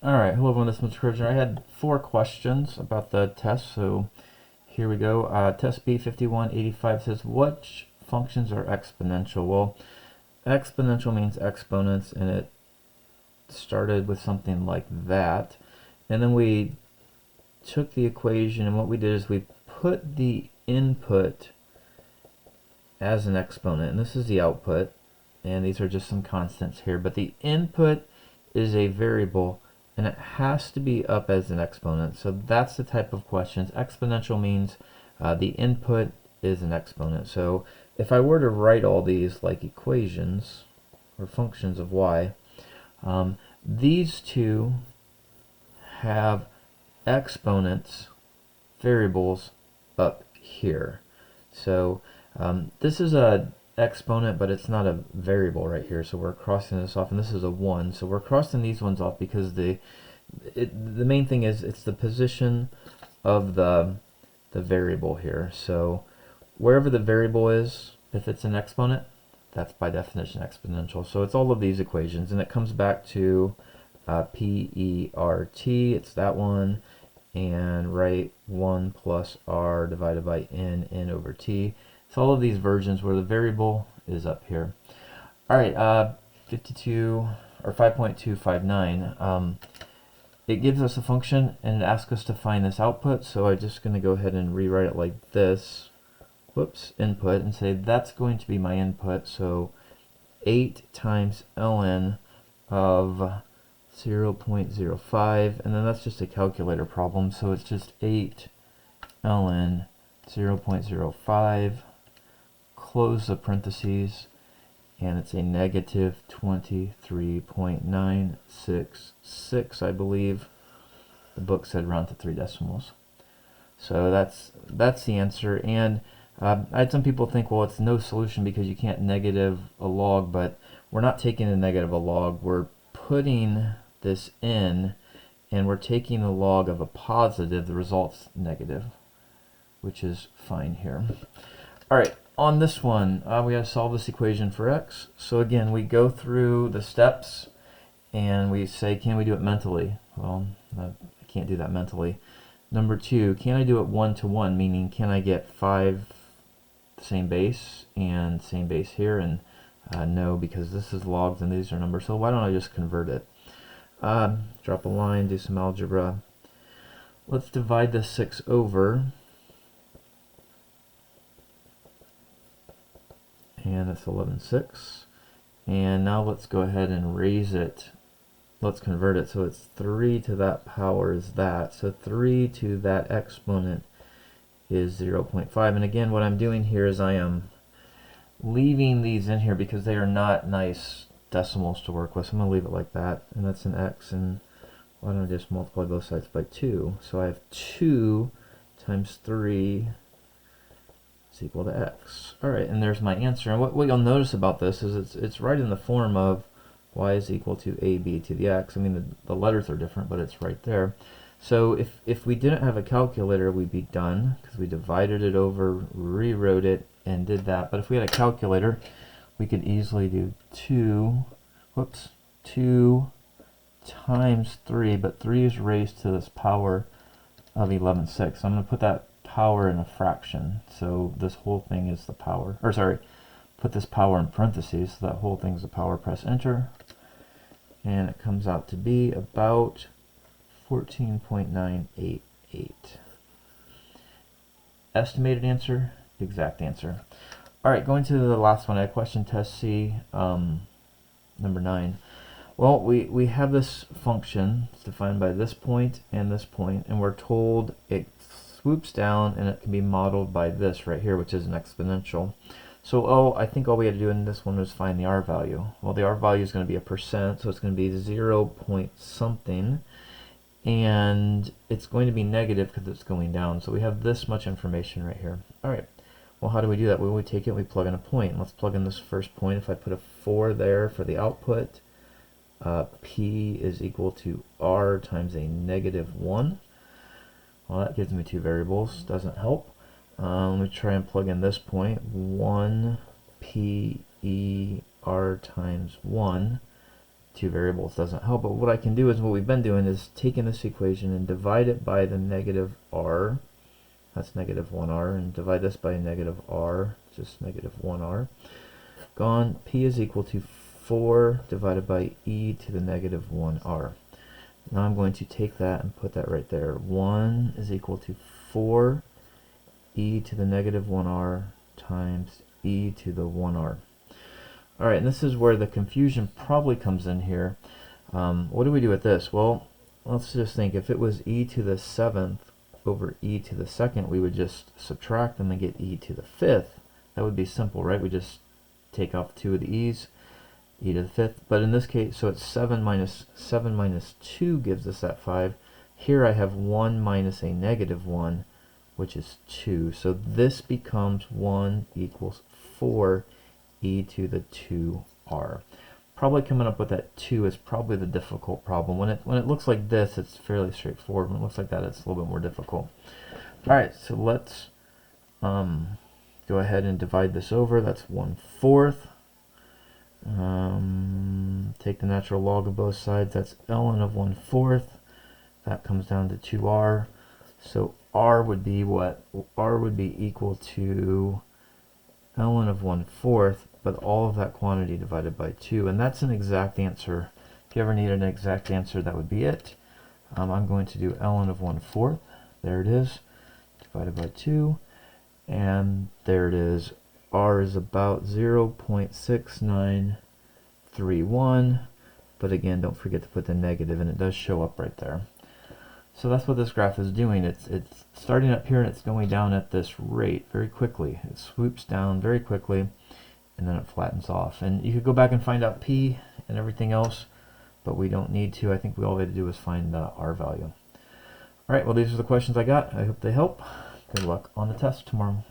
Alright, hello everyone, this is Mr. Kirchner. I had 4 questions about the test, so here we go. Test B5185 says, which functions are exponential? Well, exponential means exponents, and it started with something like that. And then we took the equation, and what we did is we put the input as an exponent, and this is the output, and these are just some constants here, but the input is a variable, and it has to be up as an exponent. So that's the type of questions. Exponential means the input is an exponent. So if I were to write all these like equations or functions of y, these two have exponents, variables up here. So this is a exponent, but it's not a variable right here, so we're crossing this off, and this is a 1, so we're crossing these ones off because the main thing is it's the position of the variable here. So wherever the variable is, if it's an exponent, that's by definition exponential. So it's all of these equations, and it comes back to PERT, it's that one, and write 1 plus r divided by n over t. So all of these versions where the variable is up here. Alright, 52 or 5.259. It gives us a function and it asks us to find this output, so I'm just going to go ahead and rewrite it like this. Whoops, input, and say that's going to be my input, so 8 times ln of 0.05, and then that's just a calculator problem, so it's just 8 ln 0.05, close the parentheses, and it's a negative 23.966, I believe. The book said round to 3 decimals. So that's the answer. And I had some people think, well, it's no solution because you can't negative a log, but we're not taking a negative a log. We're putting this in, and we're taking the log of a positive. The result's negative, which is fine here. All right, on this one, we got to solve this equation for x. So again, we go through the steps, and we say, can we do it mentally? Well, I can't do that mentally. Number 2, can I do it 1 to 1, meaning can I get 5 the same base and same base here? And no, because this is logs and these are numbers, so why don't I just convert it? Drop a line, do some algebra. Let's divide this 6 over, and it's 11/6. And now let's go ahead and raise it. Let's convert it, so it's 3 to that power is that. So 3 to that exponent is 0.5. And again, what I'm doing here is I am leaving these in here because they are not nice decimals to work with. So I'm going to leave it like that, and that's an x, and why don't I just multiply both sides by 2? So I have 2 times 3 is equal to x. Alright, and there's my answer. And what you'll notice about this is it's right in the form of y is equal to ab to the x. I mean, the letters are different, but it's right there. So if we didn't have a calculator, we'd be done, because we divided it over, rewrote it, and did that. But if we had a calculator, we could easily do 2 times 3, but 3 is raised to this power of 11/6. So I'm going to put that power in a fraction, so this whole thing is the power, or sorry, put this power in parentheses, so that whole thing's the power. Press enter, and it comes out to be about 14.988. Estimated answer, exact answer. Alright, going to the last one, I had question test C, number 9. Well, we have this function, it's defined by this point, and we're told it swoops down and it can be modeled by this right here, which is an exponential. So I think all we had to do in this one was find the r value. Well, the r value is going to be a percent, so it's going to be 0 point something, and it's going to be negative because it's going down. So we have this much information right here. Alright, well, how do we do that? Well, we take it and we plug in a point. Let's plug in this first point. If I put a 4 there for the output, P is equal to R times a negative 1. Well, that gives me 2 variables, doesn't help. Let me try and plug in this point. 1 P E R times 1 two variables doesn't help, but what I can do is what we've been doing is taking this equation and divide it by the negative r, that's negative 1r, and divide this by negative r, just negative 1r. Gone, p is equal to 4 divided by e to the negative 1r. Now I'm going to take that and put that right there. 1 is equal to 4 e to the negative 1r times e to the 1r. Alright, and this is where the confusion probably comes in here. What do we do with this? Well, let's just think, if it was e to the 7th over e to the 2nd, we would just subtract them and get e to the 5th. That would be simple, right? We just take off 2 of the e's, e to the 5th. But in this case, so it's 7 minus 2 gives us that 5. Here I have 1 minus a negative 1, which is 2. So this becomes 1 equals 4 e to the 2r. Probably coming up with that 2 is probably the difficult problem. When it looks like this, it's fairly straightforward. When it looks like that, it's a little bit more difficult. Alright, so let's go ahead and divide this over. That's 1/4. Take the natural log of both sides. That's ln of 1/4. That comes down to 2r. So r would be what? R would be equal to ln of 1/4, but all of that quantity divided by 2. And that's an exact answer. If you ever needed an exact answer, that would be it. I'm going to do ln of 1/4. There it is. Divided by 2. And there it is. R is about 0.6931. But again, don't forget to put the negative, and it does show up right there. So that's what this graph is doing. It's starting up here and it's going down at this rate very quickly. It swoops down very quickly and then it flattens off. And you could go back and find out p and everything else, but we don't need to. I think all we have to do is find r value. Alright, well, these are the questions I got. I hope they help. Good luck on the test tomorrow.